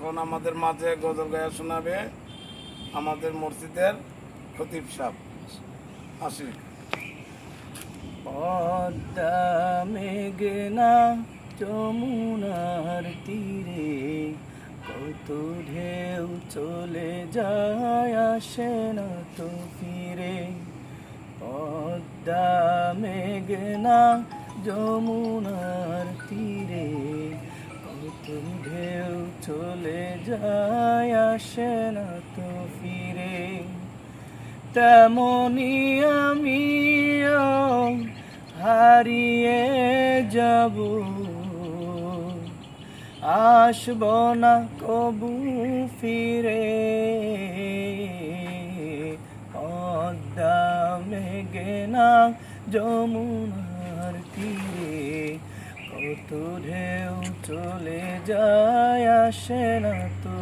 এখন আমাদের মাঝে গজল গায়া শোনাবে আমাদের মসজিদের খতিব সাহেব। আসি। পদ্মা মেঘনা যমুনার তীরে কত ঢেউ চলে যায় আসে না তো ফিরে। পদ্মা মেঘনা যমুনার তীরে কত ঢেউ চলে যায় আসে না তো ফিরে। তেমনি আমিও হারিয়ে যাব, আসব না কবু ফিরে। পদ্মা মেঘনা যমুনার তীরে কত ঢেউ চলে যায় আসে না তো